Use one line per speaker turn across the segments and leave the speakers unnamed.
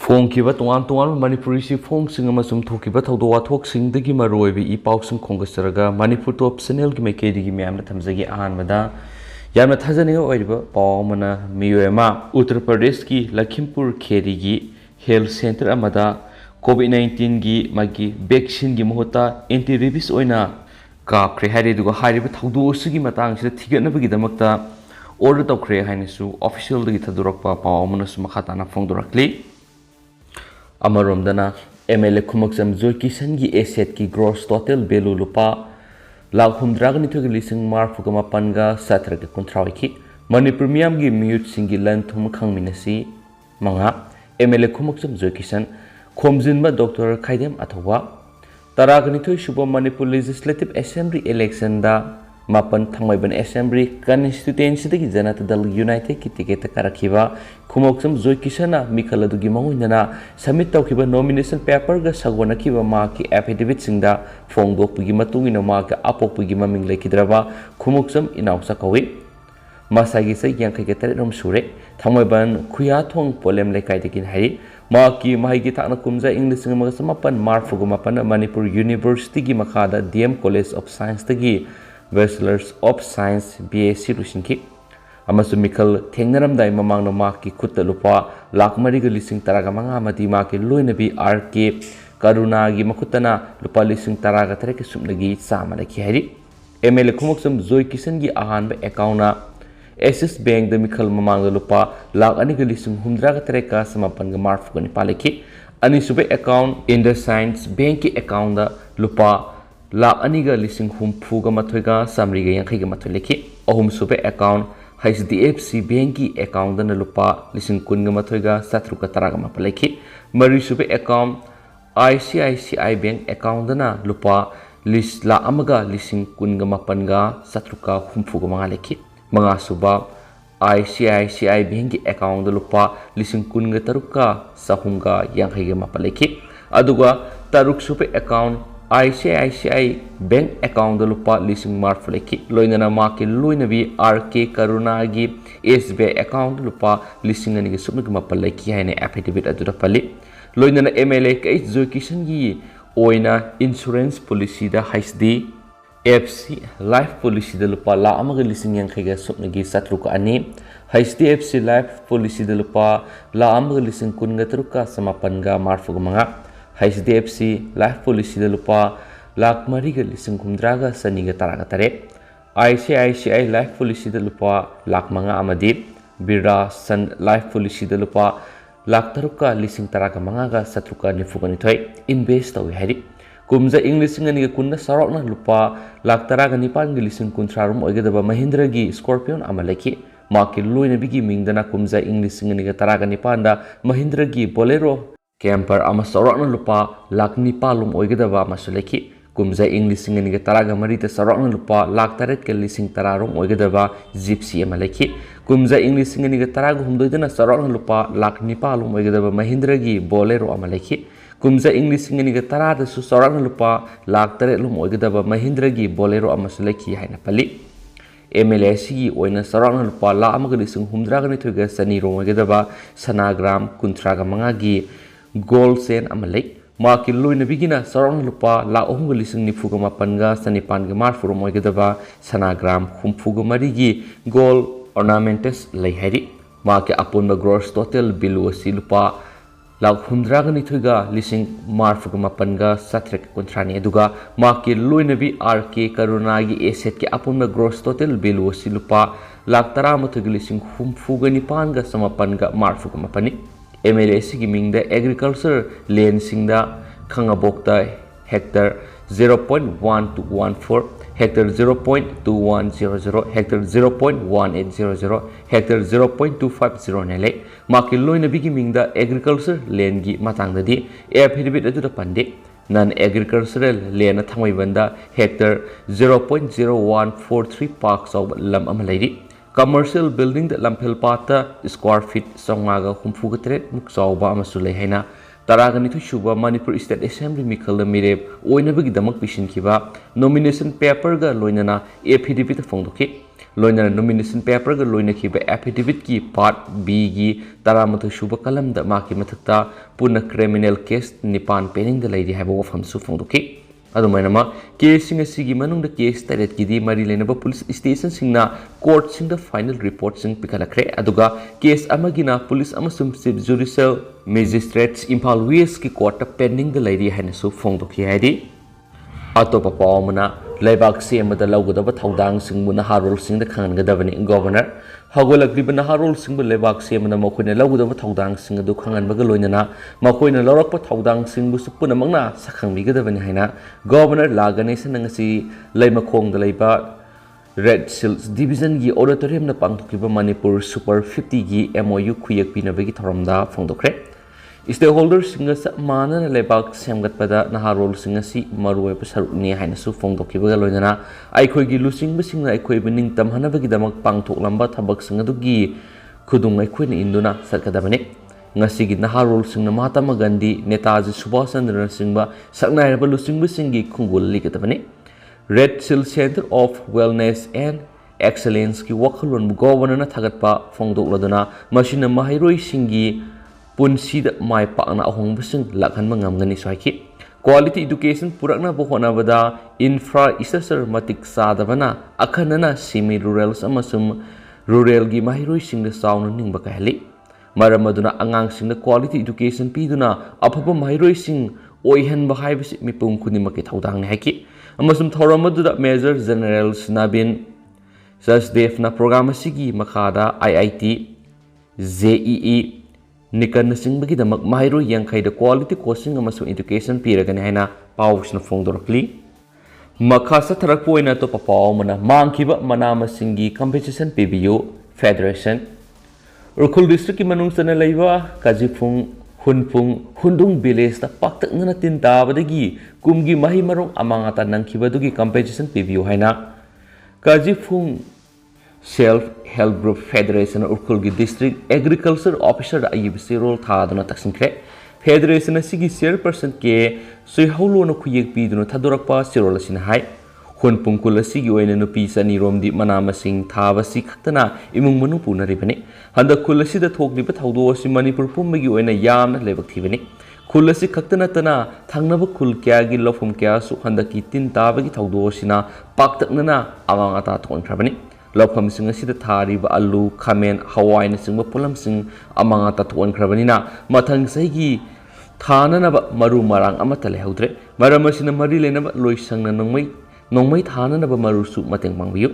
ꯐꯣꯡꯈꯤꯕ ꯇꯣꯉꯥꯟ-ꯇꯣꯉꯥꯟꯕ ꯃꯅꯤꯄꯨꯔꯤ ꯐꯣꯡꯁꯤꯡ ꯑꯃꯁꯨꯡ ꯊꯣꯛꯈꯤꯕ ꯊꯧꯗꯣꯛ ꯋꯥꯊꯣꯛꯁꯤꯡꯗꯒꯤ ꯃꯔꯨꯑꯣꯏꯕ ꯏ-ꯄꯥꯎꯁꯤꯡ ꯈꯣꯝꯒꯠꯆꯔꯒ ꯃꯅꯤꯄꯨꯔ ꯇꯣꯞ ꯆꯦꯅꯦꯜꯒꯤ ꯃꯥꯏꯀꯩꯗꯒꯤ ꯃꯌꯥꯝꯅ ꯊꯝꯖꯒꯦ꯫ ꯑꯍꯥꯟꯕꯗ ꯌꯥꯝꯅ ꯊꯥꯖꯅꯤꯡꯉꯥꯏ ꯑꯣꯏꯔꯤꯕ ꯄꯥꯎ ꯑꯃꯅ ꯃꯤꯑꯣꯏ ꯑꯃ ꯎꯠꯇꯔ ꯄ꯭ꯔꯗꯦꯁꯀꯤ ꯂꯈꯤꯝꯄꯨꯔ ꯈꯦꯔꯤꯒꯤ ꯍꯦꯜꯊ ꯁꯦꯟꯇꯔ ꯑꯃꯗ ꯀꯣꯚꯤꯗ-19ꯒꯤ ꯃꯥꯒꯤ ꯚꯦꯛꯁꯤꯟꯒꯤ ꯃꯍꯨꯠꯇ ꯑꯦꯟꯇꯤ ꯔꯦꯕꯤꯁ ꯑꯣꯏꯅ ꯀꯥꯞꯈ꯭ꯔꯦ ꯍꯥꯏꯔꯤ꯫ ꯑꯗꯨꯒ ꯍꯥꯏꯔꯤꯕ ꯊꯧꯗꯣꯛ ꯑꯁꯤꯒꯤ ꯃꯇꯥꯡꯁꯤꯗ ꯊꯤꯒꯠꯅꯕꯒꯤꯗꯃꯛꯇ ꯑꯣꯔꯗꯔ ꯇꯧꯈ꯭ꯔꯦ ꯍꯥꯏꯅꯁꯨ ꯑꯣꯐꯤꯁꯤꯌꯦꯜꯗꯒꯤ ꯊꯥꯗꯣꯔꯛꯄ ꯄꯥꯎ ꯑꯃꯅꯁꯨ ꯃꯈꯥ ꯇꯥꯅ ꯐꯣꯡꯗꯣꯔꯛꯂꯤ꯫ ꯑꯃꯔꯣꯝꯗꯅ MLA ꯈꯨꯃꯛꯆꯝ ꯖꯣꯏꯀꯤꯁꯟꯒꯤ ꯑꯦꯁꯦꯠꯀꯤ ꯒ꯭ꯔꯣꯁ ꯇꯣꯇꯦꯜ ꯚꯦꯂꯨ ꯂꯨꯄꯥ 1,62,457,730 ꯑꯣꯏꯈꯤ꯫ ꯃꯅꯤꯄꯨꯔ ꯃꯤꯌꯥꯝꯒꯤ ꯃꯤꯍꯨꯠꯁꯤꯡꯒꯤ ꯂꯟ ꯊꯨꯝ ꯈꯪꯃꯤꯟꯅꯁꯤ꯫ 5. MLA ꯈꯨꯃꯛꯆꯝ ꯖꯣꯏꯀꯤꯁꯟ ꯈꯣꯝꯖꯤꯟꯕ ꯗꯣꯛꯇꯔ ꯈꯥꯏꯗꯦꯝ ꯑꯊꯧꯕ 12 ꯁꯨꯕ ꯃꯅꯤꯄꯨꯔ ꯂꯦꯖꯤꯁꯂꯦꯇꯤꯚ ꯑꯦꯁꯦꯝꯕ꯭ꯂꯤ ꯏꯂꯦꯛꯁꯟꯗ 9 ꯊꯥꯡꯃꯩꯕꯟ ꯑꯦꯁꯦꯝꯕ꯭ꯂꯤ ꯀꯟꯁꯇꯤꯇꯨꯌꯦꯟꯁꯤꯗꯒꯤ ꯖꯅता ꯗꯜ ꯌꯨꯅꯥꯏꯇꯦꯗꯀꯤ ꯇꯤꯀꯦꯠꯇ ꯀꯥꯔꯛꯈꯤꯕ ꯈꯨꯃꯛꯆꯝ ꯖꯣꯏꯀꯤꯁꯟꯅ ꯃꯤꯈꯜ ꯑꯗꯨꯒꯤ ꯃꯑꯣꯡꯏꯟꯅ ꯁꯕꯃꯤꯠ ꯇꯧꯈꯤꯕ ꯅꯣꯃꯤꯅꯦꯁꯟ ꯄꯦꯄꯔꯒ ꯁꯥꯒꯣꯟꯅꯈꯤꯕ ꯃꯍꯥꯛꯀꯤ ꯑꯦꯐꯤꯗꯦꯚꯤꯠꯁꯤꯡꯗ ꯐꯣꯡꯗꯣꯛꯄꯒꯤ ꯃꯇꯨꯡꯏꯟꯅ ꯃꯍꯥꯛꯀꯤ ꯑꯄꯣꯛꯄꯒꯤ ꯃꯃꯤꯡ ꯂꯩꯈꯤꯗ꯭ꯔꯕ ꯈꯨꯃꯛꯆꯝ ꯏꯅꯥꯎꯆꯥ ꯀꯧꯏ꯫ ꯃꯁꯥꯒꯤ ꯆꯍꯤ 53 ꯁꯨꯔꯦ꯫ ꯊꯥꯡꯃꯩꯕꯟ ꯈꯨꯌꯥꯊꯣꯡ ꯄꯣꯂꯦꯝ ꯂꯩꯀꯥꯏꯗꯒꯤ ꯍꯥꯏꯔꯤ꯫ ꯃꯍꯥꯛꯀꯤ ꯃꯍꯩꯒꯤ ꯊꯥꯛꯅ ꯀꯨꯝꯖꯥ ꯏꯪ 1949 ꯃꯅꯤꯄꯨꯔ ꯌꯨꯅꯤꯚꯔꯁꯤꯇꯤꯒꯤ ꯃꯈꯥꯗ DM ꯀꯣꯂꯦꯖ ꯑꯣꯐ ꯁꯥꯏꯟꯁꯇꯒꯤ ꯕꯦꯆꯂꯔꯁ ꯑꯣꯐ ꯁꯥꯏꯟꯁ BSc ꯂꯣꯏꯁꯤꯟꯈꯤ ꯑꯃꯁꯨꯡ ꯃꯤꯈꯜ ꯊꯦꯡꯅꯔꯝꯗꯥꯏ ꯃꯃꯥꯡꯗ ꯃꯍꯥꯛꯀꯤ ꯈꯨꯠꯇ ꯂꯨꯄꯥ 4,15,000 ꯑꯃꯗꯤ ꯃꯍꯥꯛꯀꯤ ꯂꯣꯏꯅꯕꯤ RK ꯀꯔꯨꯅꯥꯒꯤ ꯃꯈꯨꯠꯇꯅ ꯂꯨꯄꯥ 18,000 ꯁꯨꯞꯅꯒꯤ ꯆꯥꯝꯃ ꯂꯩꯈꯤ ꯍꯥꯏꯔꯤ꯫ MLA ꯈꯨꯃꯛꯆꯝ ꯖꯣꯏꯀꯤꯁꯟꯒꯤ ꯑꯍꯥꯟꯕ ꯑꯦꯀꯥꯎꯟꯅ ꯑꯦꯛꯁꯤꯁ ꯕꯦꯡꯛꯗ ꯃꯤꯈꯜ ꯃꯃꯥꯡꯗ ꯂꯨꯄꯥ 2,68,940 ꯂꯩꯈꯤ꯫ ꯑꯅꯤꯁꯨꯕ ꯑꯦꯀꯥꯎꯟ ꯏꯟꯗꯁꯏꯟꯗ ꯕꯦꯡꯛꯀꯤ ꯑꯦꯀꯥꯎꯟꯗ ꯂꯨꯄꯥ 2,60,61,950 ꯂꯩꯈꯤ꯫ ꯑꯍꯨꯝꯁꯨꯕ ꯑꯦꯀꯥꯎꯟ HDFC ꯕꯦꯡꯛꯀꯤ ꯑꯦꯀꯥꯎꯟꯗꯅ ꯂꯨꯄꯥ 19,718 ꯂꯩꯈꯤ꯫ ꯃꯔꯤꯁꯨꯕ ꯑꯦꯀꯥꯎꯟ ICICI ꯕꯦꯡꯛ ꯑꯦꯀꯥꯎꯟꯗꯅ ꯂꯨꯄꯥ 1,18,765 ꯂꯩꯈꯤ꯫ ꯃꯉꯥꯁꯨꯕ ICICI ꯕꯦꯡꯛꯀꯤ ꯑꯦꯀꯥꯎꯟꯗ ꯂꯨꯄꯥ 13,650 ꯂꯩꯈꯤ꯫ ꯑꯗꯨꯒ ꯇꯔꯨꯛꯁꯨꯕ ꯑꯦꯀꯥꯎꯟ ICICI ꯕꯦꯡꯛ ꯑꯦꯀꯥꯎꯟꯗ ꯂꯨꯄꯥ 10,000 ꯂꯩꯈꯤ꯫ ꯂꯣꯏꯅꯅ ꯃꯍꯥꯛꯀꯤ ꯂꯣꯏꯅꯕꯤ RK ꯀꯔꯨꯅꯥꯒꯤ SBI ꯑꯦꯀꯥꯎꯟꯗ ꯂꯨꯄꯥ 2,000 ꯂꯩꯈꯤ ꯍꯥꯏꯅ ꯑꯦꯐꯤꯗꯦꯚꯤꯠ ꯑꯗꯨꯗ ꯄꯜꯂꯤ꯫ ꯂꯣꯏꯅꯅ MLA ꯀꯩ ꯖꯣꯏꯀꯤꯁꯟꯒꯤ ꯑꯣꯏꯅ ꯏꯟꯁꯨꯔꯦꯟꯁ ꯄꯣꯂꯤꯁꯤꯗ HDFC ꯂꯥꯏꯐ ꯄꯣꯂꯤꯁꯤꯗ ꯂꯨꯄꯥ 1,80,000 HDFC ꯂꯥꯏꯐ ꯄꯣꯂꯤꯁꯤꯗ ꯂꯨꯄꯥ 1,63,935 HDFC ꯂꯥꯏꯐ ꯄꯣꯂꯤꯁꯤꯗ ꯂꯨꯄꯥ 3,60,918 ICICI ꯂꯥꯏꯐ ꯄꯣꯂꯤꯁꯤꯗ ꯂꯨꯄꯥ 5,00,000 ꯑꯃꯗꯤ ꯕꯤꯔꯥ ꯁꯟ ꯂꯥꯏꯐ ꯄꯣꯂꯤꯁꯤꯗ ꯂꯨꯄꯥ 6,19,792 ꯏꯟꯚꯦꯁ ꯇꯧꯏ ꯍꯥꯏꯔꯤ꯫ ꯀꯨꯝꯖꯥ ꯏꯪ 2020 ꯆꯥꯎꯔꯥꯛꯅ ꯂꯨꯄꯥ 19,990 ꯑꯣꯏꯒꯗꯕ ꯃꯍꯤꯟꯗ꯭ꯔꯒꯤ ꯁ꯭ꯀꯣꯔꯄꯤꯌꯣꯟ ꯑꯃ ꯂꯩꯈꯤ꯫ ꯃꯍꯥꯛꯀꯤ ꯂꯣꯏꯅꯕꯤꯒꯤ ꯃꯤꯡꯗꯅ ꯀꯨꯝꯖꯥ ꯏꯪ 2019ꯗ ꯃꯍꯤꯟꯗ꯭ꯔꯒꯤ ꯕꯣꯂꯦꯔꯣ ꯀꯦꯝꯄꯔ ꯑꯃ ꯆꯥꯎꯔꯥꯛꯅ ꯂꯨꯄꯥ 9,00,000 ꯑꯣꯏꯒꯗꯕ ꯑꯃꯁꯨ ꯂꯩꯈꯤ꯫ ꯀꯨꯝꯖꯥ ꯏꯪ 2013ꯗ ꯆꯥꯎꯔꯥꯛꯅ ꯂꯨꯄꯥ 9,10,000 ꯑꯣꯏꯒꯗꯕ ꯖꯤꯞꯁꯤ ꯑꯃ ꯂꯩꯈꯤ꯫ ꯀꯨꯝꯖꯥ ꯏꯪ 2018ꯗꯅ ꯆꯥꯎꯔꯥꯛꯅ ꯂꯨꯄꯥ 9,00,000 ꯑꯣꯏꯒꯗꯕ ꯃꯍꯤꯟꯗ꯭ꯔꯒꯤ ꯕꯣꯂꯦꯔꯣ ꯑꯃ ꯂꯩꯈꯤ꯫ ꯀꯨꯝꯖꯥ ꯏꯪ 2010ꯗꯁꯨ ꯆꯥꯎꯔꯥꯛꯅ ꯂꯨꯄꯥ 9,00,000 ꯑꯣꯏꯒꯗꯕ ꯃꯍꯤꯟꯗ꯭ꯔꯒꯤ ꯕꯣꯂꯦꯔో ꯑꯃꯁꯨ ꯂꯩꯈꯤ ꯍꯥꯏꯅ ꯄꯜꯂꯤ꯫ MLA ꯑꯁꯤꯒꯤ ꯑꯣꯏꯅ ꯆꯥꯎꯔꯥꯛꯅ ꯂꯨꯄꯥ 1,62,200 ꯑꯣꯏꯒꯗꯕ ꯁꯅꯥꯒ꯭ꯔꯥꯝ 35ꯒꯤ ꯒꯣꯜꯗ ꯆꯦꯟ ꯑꯃ ꯂꯩ꯫ ꯃꯍꯥꯛꯀꯤ ꯂꯣꯏꯅꯕꯤꯒꯤꯅ ꯆꯥꯎꯔꯥꯛꯅ ꯂꯨꯄꯥ 3,94,950 ꯑꯣꯏꯒꯗꯕ ꯁꯅꯥꯒ꯭ꯔꯥꯝ 63ꯒꯤ ꯒꯣꯜꯗ ꯑꯣꯔꯅꯥꯃꯦꯟꯇꯁ ꯂꯩ ꯍꯥꯏꯔꯤ꯫ ꯃꯍꯥꯛꯀꯤ ꯑꯄꯨꯟꯕ ꯒ꯭ꯔꯣꯁ ꯇꯣꯇꯦꯜ ꯚꯦꯂꯨ ꯑꯁꯤ ꯂꯨꯄꯥ 1,62,950,730 ꯑꯗꯨꯒ ꯃꯍꯥꯛꯀꯤ ꯂꯣꯏꯅꯕꯤ RK ꯀꯔꯨꯅꯥꯒꯤ ꯑꯦꯁꯦꯠꯀꯤ ꯑꯄꯨꯟꯕ ꯒ꯭ꯔꯣꯁ ꯇꯣꯇꯦꯜ ꯚꯦꯂꯨ ꯑꯁꯤ ꯂꯨꯄꯥ 1,19,69,950 MLA ꯑꯁꯤꯒꯤ ꯃꯤꯡꯗ ꯑꯦꯒ꯭ꯔꯤꯀꯜꯆꯔ ꯂꯦꯟꯁꯤꯡꯗ ꯈꯥꯡꯉꯕꯣꯛꯇ ꯍꯦꯛꯇꯔ 0.1214, ꯍꯦꯛꯇꯔ 0.2100, ꯍꯦꯛꯇꯔ 0.1800, ꯍꯦꯛꯇꯔ 0.250 ꯂꯩ꯫ ꯃꯍꯥꯛꯀꯤ ꯂꯣꯏꯅꯕꯤꯒꯤ ꯃꯤꯡꯗ ꯑꯦꯒ꯭ꯔꯤꯀꯜꯆꯔ ꯂꯦꯟꯒꯤ ꯃꯇꯥꯡꯗꯗꯤ ꯑꯦꯐꯤꯗꯦꯚꯤꯠ ꯑꯗꯨꯗ ꯄꯟꯗꯦ꯫ ꯅꯟ ꯑꯦꯒ꯭ꯔꯤꯀꯜꯆꯔꯦꯜ ꯂꯦꯟꯅ ꯊꯥꯡꯃꯩꯕꯟꯗ ꯍꯦꯛꯇꯔ 0.0143 ꯄꯥꯛ ꯆꯥꯎꯕ ꯂꯝ ꯑꯃ ꯂꯩꯔꯤ꯫ ꯀꯃꯔꯁꯤꯌꯦꯜ ꯕꯤꯜꯗꯤꯡꯗ ꯂꯝꯐꯦꯜꯄꯥꯠꯇ ꯁ꯭ꯀ꯭ꯋꯥꯔ ꯐꯤꯠ 968 ꯃꯨꯛ ꯆꯥꯎꯕ ꯑꯃꯁꯨ ꯂꯩ ꯍꯥꯏꯅ 12 ꯁꯨꯕ ꯃꯅꯤꯄꯨꯔ ꯁ꯭ꯇꯦꯠ ꯑꯦꯁꯦꯝꯕ꯭ꯂꯤ ꯃꯤꯈꯜꯗ ꯃꯤꯔꯦꯞ ꯑꯣꯏꯅꯕꯒꯤꯗꯃꯛ ꯄꯤꯁꯤꯟꯈꯤꯕ ꯅꯣꯃꯤꯅꯦꯁꯟ ꯄꯦꯄꯔꯒ ꯂꯣꯏꯅꯅ ꯑꯦꯐꯤꯗꯦꯚꯤꯠꯇ ꯐꯣꯡꯗꯣꯛꯈꯤ꯫ loina nomination paper ga loina khiba affidavit ki part B gi taramathu shuba kalam da ma ki mathakta puna criminal case nipan pending da laidi haiba wafam su phongdoki adumaina ma case sing asigi manung da case taret ki di mari lena ba police station singna court sing da final report sing pikalakhre aduga case amagina police amasum chief judicial magistrates Imphal West ki court ta pending da laidi haina su phongdoki haidi atopa pawmana laibak semada lawgadaba thaudang singbu naharol sing da khangadabani governor hagolakliba naharol singbu laibak semana makoina lawgadaba thaudang sing adu khanganbaga loinana makoina lawrakpa thaudang singbu supuna mangna sakhangbigadabani haina governor laganesa nangasi laimakhong da laiba Red Sills Division gi auditorium na pangthokiba Manipur Super 50 gi MOU khuyak pinabagi thoramda phongdokre stakeholders singa mana lebak semgatpada naharol singa si maroi pasaruni haina su phongdokiba loinana aikhoi gi lusing basingna aikhoi bening tamhana bagi damak pangthok lamba thabak singa dugi khudung aikhoi ni induna sarkadabani ngasi gi naharol singna Mahatma Gandhi Netaji Subhash Chandra Singba saknai raba lusing basingi khungul ligadabani Red Seal Center of Wellness and Excellence ki wakhalon governor na thagatpa phongdokladuna machine mahairoi singi punsida mai pakna ahongbasing lakhan mangamgani swaiki quality education purakna bohona bada infrastructure matik sadabana akhanana semi rural amasum rural gi mahiroi singda sauna ningba kahli maramaduna angang singda quality education piduna aphaba mahiroi sing oihan bahaibasi mipung khunimaki thaudang ne haki amasum thoramaduna major general Nabin Sasdev na program asigi makhada IIT JEE Nikan singbagi damak mahiro yang kaida quality coaching amasung education piragani haina pawsna phongdorkli makhasa tharakpoina to papaw mana mangkiba manama singi competition PBU Federation Urkhul district ki manung sana leiba Kajifung Hunpung Hundung village ta paktak na tin tabadagi kumgi mahi marong amangata nangkiba dugi competition PBU haina Kajifung Self-Help Group Federation Urkhulgi District Agriculture Officer IBC role thaduna Kapsinkhre Federation asigi chairperson ke soihaulo na khuyek piduna thadorakpa sirol asina hai Hunpung kul asigi oina nupi sani romdi manamasing thabasi khaktana imung manu punaribani handa kul asida thokliba thaudo asi Manipur pummagi oina yamna lebak thibani kul asi khaktana tana thangnaba kul kyagi lofum kya su handa ki tin tabagi thaudo asina paktaknana amangata thonkrabani Lopam sing asida thariba alu khamen hawai na singba pulam sing amanga tatuan krabanina mathang saigi thana na maru marang amata lehaudre maramasina mari lenaba loisangna nongmai thana na maru su mateng mangbiyu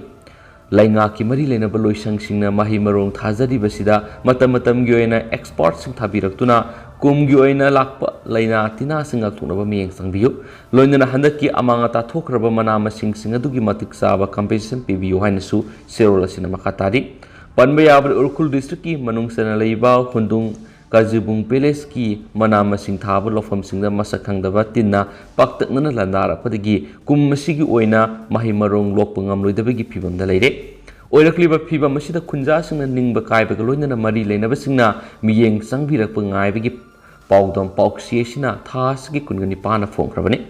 lainga ki mari lenaba loisang singna mahi marong thajari basida matam gi oina export sing thabiraktuna kumgi oina lakpa laina tina singa thunaba miyeng sangbiyu loinana handaki amanga ta thokraba manama sing adugi matik saba competition PBU hainasu serola sina makatari panba yabra Urkhul district ki manung sana leiba Hundung Kajibung Palace ki manama sing thaba lofam singda masakhangdaba tinna paktaknana landara padagi kummasigi oina mahi marong lokpangam loidabagi phibamda leire oirakliba phibam asida khunja singna ningba kaibaga loinana mari leinaba singna miyeng sangbirakpa ngaibagi Paudam Pauksiyesina Thasgi Kungani Pana Fonkrabani.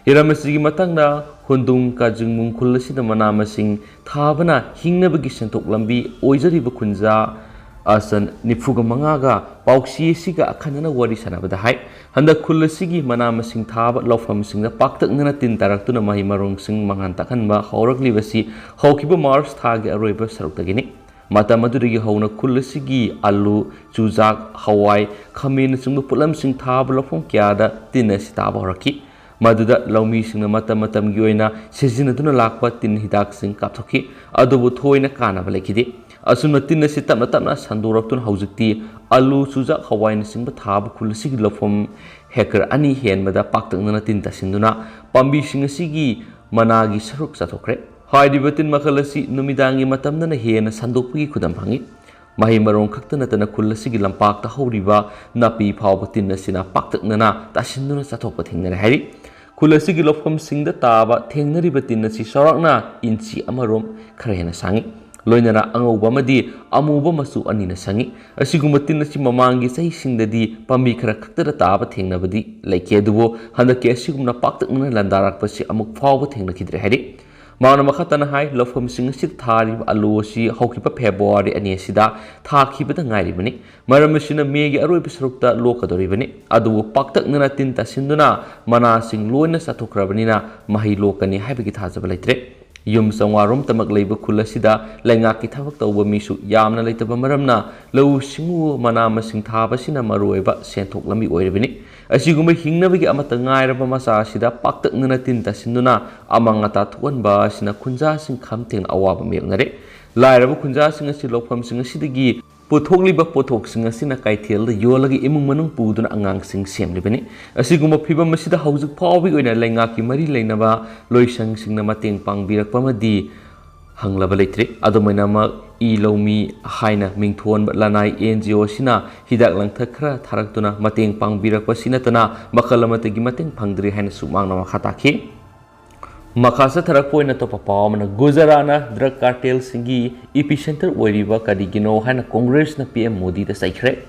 Iramasigi Matanga Hundung Kajung Kulasida Manamasing Thabana Hingnabagi Santok Lambi Oizari Bakunza Asan Nifuga Mangaga Pauksiyesiga Akanana Wari Sanabadahai Handa Kulasigi Manamasing Thaba Lofam Sing the Paktak Nana Tin Taraktuna Mahimarong Sing Mangantakanba Horakli Vasi Hokiba Mars Thagi Aroiba Sarutagini Mata madurigi hauna kulasigi alu chujak hawai khamin singbu pulam sing thaba lofong kyada tinna sitaba horaki maduda laumi singna matam gi oina sejinaduna lakpa tin hidak sing kapthoki adubu thoina kana balekidi asuna tinna sitapna sandoraktun haujikti alu chujak hawai na singba thaba kulasigi lofom hacker ani henbada paktangna tin tasinduna pambi singasigi managi saruk sathokre Haidibatin makalasi numidangi matamna hena sandokpagi khudam phangi mahi marong khaktana tana khulasigi lampak ta horiba napi phawbatin na sina paktaknana tasinduna chathokpa thengnare hari khulasigi lofam singda taba thengnari batin na si sorakna inchi amarom khara hena sangi loinara angauba madi amuba masu anina sangi asigumbatin na si mamangi sahi singdadi pambi khara khaktara taba thengnabadi laike dubo handake asigumna paktaknana landarak pasi amuk phawba thengna khidre hari Mauna Makhatana Hai, Lofum Sing Sit Tari, Alusi, Hokipa February, and Yesida, Takibata Nairibani, Maramashina Megi Arupisrukta, Lokadoribani, Adu Paktak Nanatinta Sinduna, Mana Sing Luana Satokrabanina, Mahi Lokani, Habit Hazabalitre. Yum Sangwarum Tamak Labor Kulasida, Langaki Tavak over Misu, Yamna later Bamaramna, Low Singu, Manama Sing Tabasina Marueva, Sentok Lami Oiribini. As you go making Navig Amatangai Masashida, Paktak Nanatinta Sinduna, among Atatuan Bas in a Kunza Sing Kamtin Awab Milnare, Lyra Kunza Sing a Silopam Sing a Sidigi. Potogli ba potok sing asina kaitel the yolagi imung manung pudun angang sing sem libani asiguma phiba masida hauzuk pawbi oina lenga ki mari leinaba loisang sing na mateng pangbirak pamadi hanglaba leitre adomaina ma I lomi haina mingthon lanai NGO sina hidak langthakra tharaktuna mateng pangbirak pasina tana makalamate gi mateng phangdri haina sumang na khataki Makasa Tarapoina Topapamana, Guzarana, drug cartel Singi, epicenter Wariba Kadigino, Hana Congress na PM Modi the Sacre.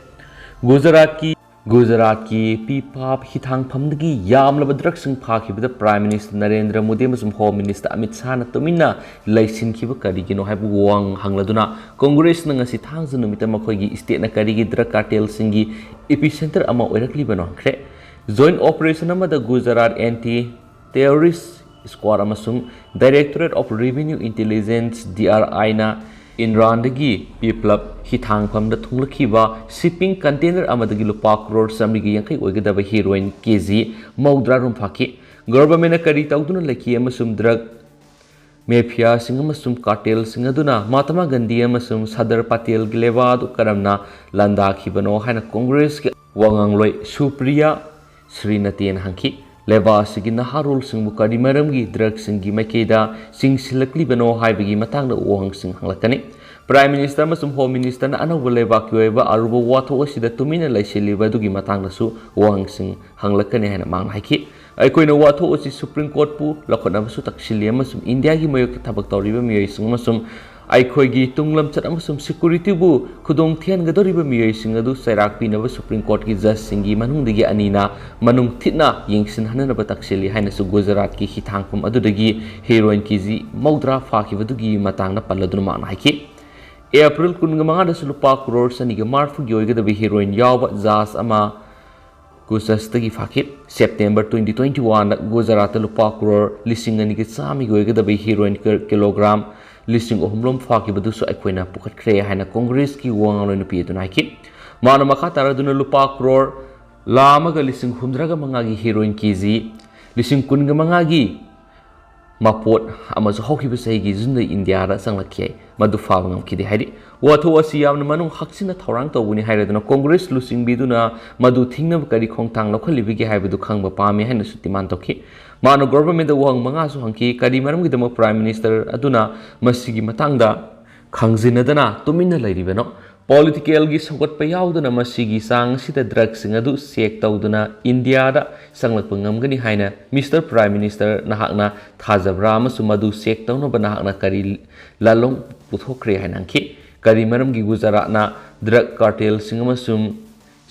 Gujarati, Pipap, Hitang Pamdagi, Yamla drugs and Paki with the Prime Minister Narendra Modi, Home Minister Amit Sana Tomina, Laisin Kiba Kadigino, Habu Wang, Hangladuna, Congress Nangasitang and Mitamakogi, State Nakadigi, drug cartel Singi, epicenter Ama Orakli Banokre. Joint Operation Amada Gujarat Anti-Terrorist Squad amasung Directorate of Revenue Intelligence DRI na Inrandagi Piplap Hitang Pamda Tunglakiba Shipping Container Amadagi Lupa Crore Samigi Yankai Ogadaba Heroin KZ Maudra Rumpaki Government Kari Tauduna Laki Amasum Drug Mafia Singamasum Cartel Singaduna Matama Gandhi Amasum Sadar Patel Gilevadu Karamna Landa Kibano Hana Congress Wangangloi Supriya Srinatian Hanki Leva Sigina Harul Sing Bukadi Maramgi, drugs and Gimakeda, Sing Silakli Bano Haibagi Matanga Wang Sing Halakani. Prime Minister Masum Home Minister Anawaleva Kueva Aruba Wato Wasida Tumina Laishiliva Dugi Matanga Su, Wang Sing Hanglakani and Mang Haki. I coin a Wato was the Supreme Court Pu, Lakonamasu Taksiliamasum, India Gimayok Tabaktoriba Miyasum. I koigi tunglam chatamasum security bu kudong thian gadoriba miyai singadu sairak pinaba Supreme Court ki judge singi manung digi anina manung thitna yingsin hanana batakseli haina su Gujarat ki hitangpam adudagi heroin kiji maudra faki badugi matangna palladuna ma naiki April kungamanga da sulupa crore saniga marfu gyoiga da heroin yawa jazz ama Gusastagi fakit September 2021 Gujarat lupa crore lisingani ki sami gyoiga da heroin kilogram Listing Ohmlom Faki Baduso Equina Pukat Crea Hana Congress ki Wangalo Pi to Nike. Mana Makatara Duna Lupa Crore Lamaga listing Hundraga Mangagi heroin kizi, listing Kunga Mangagi Mapot Amas Hoki Basegi Zunda India Sanglake, Madufavang Kidi Hadi. What was Yam Manu Haksina Toronto when he hired on a Congress losing Biduna Madu Tingnam Kadi Kongtang locally Vigi Habidu Kangba Pami and Sutimantoki. Mano government the Wang Mangasu Hanki, Kadimaram with the Prime Minister Aduna, Masigi Matanga, Kangzinadana, Tumina Lady Veno, Political Gis what Payaduna Masigi sang Sita drugs in Adu Sek Tauduna, India, Sanglapungam Haina, Mr. Prime Minister Nahakna, Tazabram Sumadu Sek Tauno Banahana Kari Lalong Puthokre Hananki, Kadimaram Giguzaratna, drug cartel Singamasum.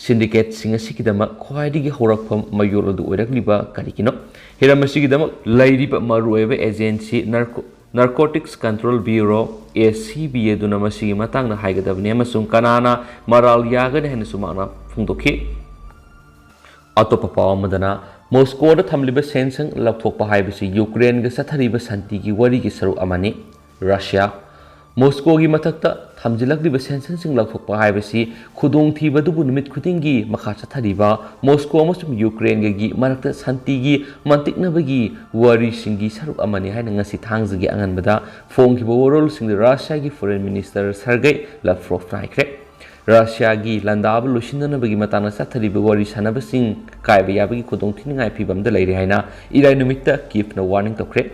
Syndicate Singasikidama, Quaidi Horakpam Mayuro do Uragliba Karikino, Hiramasigidama, Lady Marueva Agency, Narcotics Control Bureau, ACB Dunamasi Matanga Hagadav Nemasum Kanana, Maral Yagan and Sumana Fundoki Autopapa Madana, Moscow the Tamliba Sensing, Laptopa Hibisi, Ukraine, Satariba Santiki, Warigisaru Amani, Russia. Moscow gi matakta thamjilak liba sensing lakhokpa haibasi khudong thiba dubu nimit khudingi makhacha thariba Moscow amasum Ukraine gi marakta santi gi mantikna bagi wari singi saruk amani haina ngasi thangjagi anganbada phongkiba warol sing Russia gi Foreign Minister Sergei Lavrov naikre Russia gi landab lusinna bagi matana sathariba wari sanaba sing kaiba yabagi khudong thiningai phibamda leiri haina irai numitta Kiev na warning tokre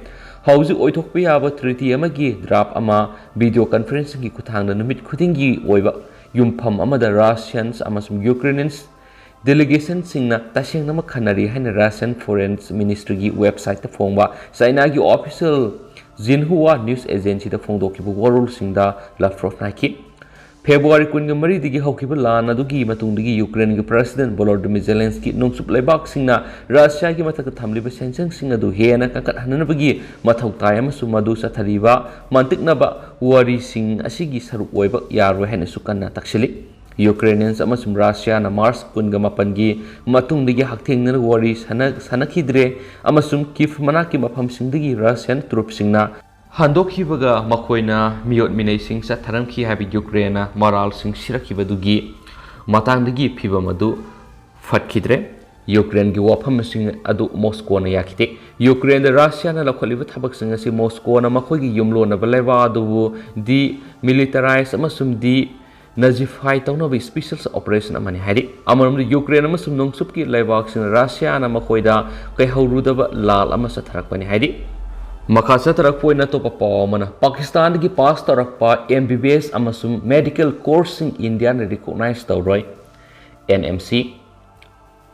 Hauzi Oitokpi Yaba Treaty Amagi, Drap Ama, video conferencing ki Kutang Numit Kutingi, Oiba, Yumpam Amada Russians, Amasum Ukrainians, delegation Singna, Tashing Namakanari, Hen Russian Foreign Ministry website the Fongba, Sainagi official Xinhua News Agency the Fongdoki World Singda, Lavrov Nike. February 23 haukiba lan adugi matungdagi Ukraine gi President Volodymyr Zelensky nongsup leibak singna Russia gi mathak thamliba sanctions sing adu hena kakat hananabagi mathau tai amasu madu sathariba mantiknaba wari sing asigi saruk oiba yaro hena sukanna taksili Ukrainians amasum Russia na Mars 18 gi matungdagi hakthengna wari sanakidre amasum Kiev manaki mafam singdagi Russian troops singna Handokhibaga Makhoina miyot minay sing sa tharamkhi habi Ukraine moral sing sirakhibadugi matangdagi phibamadu fatkidre Ukraine gi wafam sing adu Moscow na yakite Ukraine da Russia na lakholiba thabak sing asi Moscow na makhoi gi yumlo na balaiwa adu di militarize amasum di nazify tawna bi special operation amani hari amaram Ukraine amasum nongsup ki laibak sing Russia na makhoida kai hawrudaba lal amasa tharakpani hari Makhasa tarakpo na to papamana Pakistan ki pass tarakpa MBBS amasum medical course in India na recognize tawroi NMC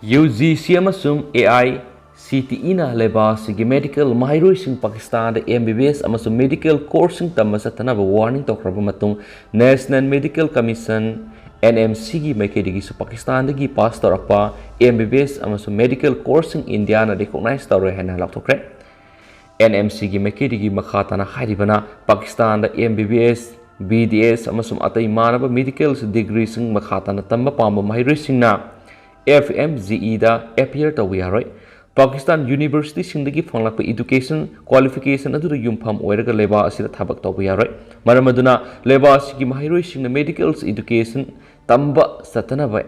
UGC amasum AI CTE na leba sigi medical mahiroi sing Pakistan da MBBS amasum medical course sing tamasa tanaba warning tokraba matung National Medical Commission NMC gi maikedi su Pakistan da gi pass tarakpa MBBS amasum medical course in India na recognize tawroi hena laktokre NMC gi mekiri gi makhatana kharibana Pakistan da MBBS BDS amasum atai manaba medical degree sing makhatana tamba pamba mahiri singna FMGE da appear tawi haroi Pakistan University singdagi fanglakpa education qualification adu yumpham oiraga leba asira thabak tawi haroi maramaduna leba asigi mahiri singna medical education tamba satanaba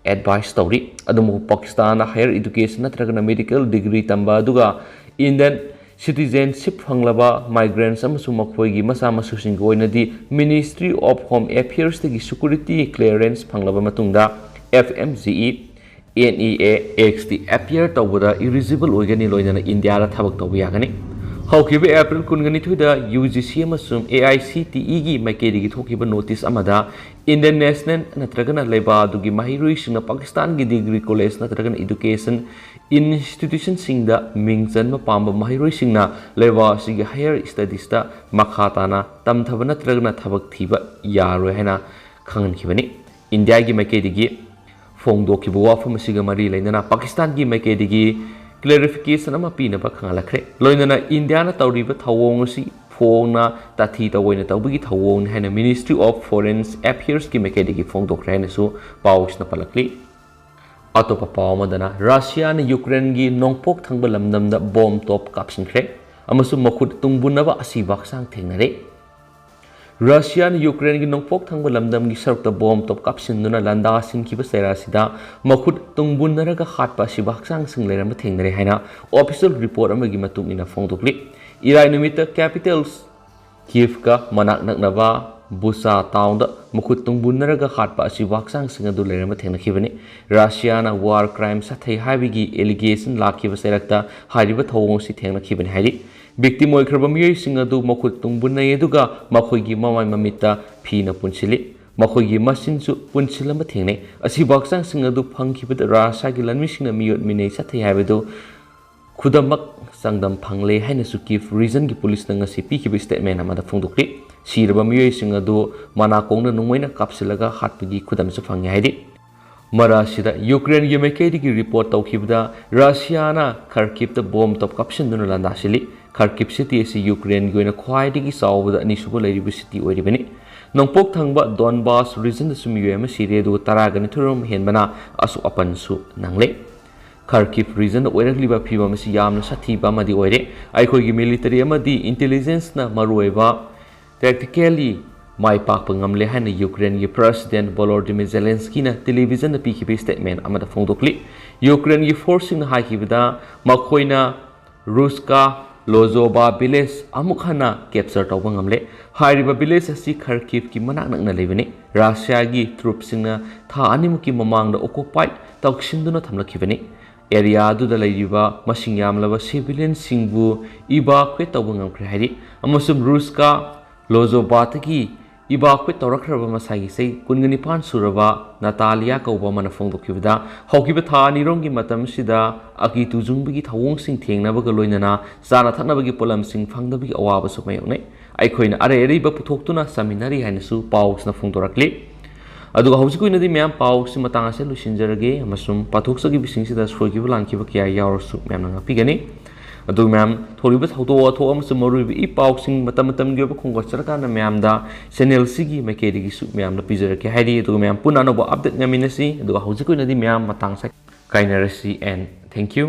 advice tawri adumu Pakistan higher education natragana medical degree tamba aduga Indian citizenship fanglaba migrants amasum makhoigi masa masusing goinadi Ministry of Home Affairs tagi security clearance fanglaba matungda FMGE NEA XT appear tawada eligible oigani loinana India ra thabak tawi yagani haukiba April 12 da UGC amasum AICTE gi maikedi gi thokiba notice amada Indian National natragana leba dugi mahirui singna Pakistan gi degree college natragana education institution singda mingjan ma pamba mahiroi singna leba sigi higher studies da makhatana tamthaba natragana thabak thiba yaroi hena khangan khibani India gi maikedi phongdo ki buwa phum siga mari leinana Pakistan gi maikedi gi clarification ama pina ba khangalakre loinana India na tawriba thawong si phongna tathi tawoina tawbigi thawong hena Ministry of Foreign Affairs ki maikedi gi phongdo krena su paus na palakli Atopa pawamadana Russia na Ukraine gi nongpok thangba lamdamda bomb top Kapsinkhre amasum Makhut Tungbunnaba Ashiba Hakchang Thengnare Russia na Ukraine gi nongpok thangba lamdam gi sarukta bomb top kapsinduna landa singkiba serasida Makhut Tungbunnara ga khatpa Ashiba Hakchang sing lerama Thengnare haina official report amagi matungina phongdokli irai numita capitals Kiev ka manak naknaba Busa town da Makhut Tungbunnara ga khatpa Ashiba Hakchang sing adu lerama thengnakhibani Russia na war crime sathai habigi allegation lakhiba serakta hariba thawong si thengnakhibani hari victim oikraba miyoi sing adu Makhut Tungbunnai eduga makhoigi mamai mamita phina punsili makhoigi masinsu punsilama thengnai Ashiba Hakchang sing adu phangkhibada Russia gi lanmi singna miyot minei sathai habadu Kudamak sangdam phangle haina su Kiev region gi police na ngasi pikhiba statement amada phongdokli siraba miyoi sing adu manakongna nungmoina kapsilaga hatpigi khudam su phangye haidi marasida Ukraine gi maikedi gi report tawkhibda Russia na Kharkiv ta bomb top kapsinduna landasili Kharkiv city si Ukraine gi na khwaidigi sawbada ani suba leiribu city oiribani nongpok thangba Donbas region da sumiyoi ma sire du taragani thurum henbana asu apan su nangle Kharkiv region oirakliba phiba masi yamna sathiba amadi oire aikhoigi military amadi intelligence na maruiba tactically mai pak pangamle haina Ukraine gi President Volodymyr Zelensky na television na pikhibi statement amada phongdokli Ukraine gi forcing na haikibida makhoina Ruska Lozoba village amukhana capture tawba ngamle hairiba village asi Kharkiv ki manak nakna lebani Russia gi troops na tha animuki mamangda occupy tawksinduna thamlakhibani area adu da laiba masing yamlaba civilian singbu evacuate tawba ngamkhre hairi amasum Ruska Lozobati evacuate tawrakraba masagi sei kungani suraba Natalia kauba mana phongdokibda haukiba tha nirongi matam sida aki tujungbigi thawong sing thengnabaga loinana sana thaknabagi polam sing phangdabigi awaba su mayongne aikhoina are ba puthoktuna seminary hainasu paus na phongdorakli ꯑꯗꯨꯒ ꯍꯧꯖꯤꯛ ꯑꯣꯏꯅꯗꯤ ꯃꯌꯥꯝ ꯄꯥꯎꯁꯤ ꯃꯇꯥꯡ ꯑꯁꯤ ꯂꯣꯏꯁꯤꯟꯖꯔꯒꯦ ꯑꯃꯁꯨꯡ ꯄꯥꯊꯣꯛꯆꯈꯤꯕꯁꯤꯡꯁꯤꯗ ꯁꯣꯏꯈꯤꯕ ꯂꯥꯟꯈꯤꯕ ꯀꯌꯥ ꯌꯥꯎꯔꯁꯨ ꯃꯌꯥꯝꯅ ꯉꯥꯛꯄꯤꯒꯅꯤ ꯑꯗꯨꯒ ꯃꯌꯥꯝ ꯊꯣꯛꯂꯤꯕ ꯊꯧꯗꯣꯛ ꯋꯥꯊꯣꯛ ꯑꯃꯁꯨꯡ ꯃꯔꯨꯑꯣꯏꯕ ꯏ ꯄꯥꯎꯁꯤꯡ ꯃꯇꯝ ꯃꯇꯝꯒꯤ ꯑꯣꯏꯕ ꯈꯣꯡꯒꯠꯆꯔꯀꯥꯟꯗ ꯃꯌꯥꯝꯗ ꯆꯦꯅꯦꯜꯁꯤꯒꯤ ꯃꯥꯏꯀꯩꯗꯒꯤꯁꯨ ꯃꯌꯥꯝꯅ ꯄꯤꯖꯔꯛꯀꯦ ꯍꯥꯏꯔꯤ ꯑꯗꯨꯒ ꯃꯌꯥꯝ ꯄꯨꯟꯅ ꯑꯅꯧꯕ ꯑꯞꯗꯦꯠ ꯉꯝꯃꯤꯟꯅꯁꯤ ꯑꯗꯨꯒ ꯍꯧꯖꯤꯛ ꯑꯣꯏꯅꯗꯤ ꯃꯌꯥꯝ ꯃꯇꯥꯡ ꯀꯥꯏꯅꯔꯁꯤ ꯑꯦꯟ ꯊꯦꯡꯛ ꯌꯨ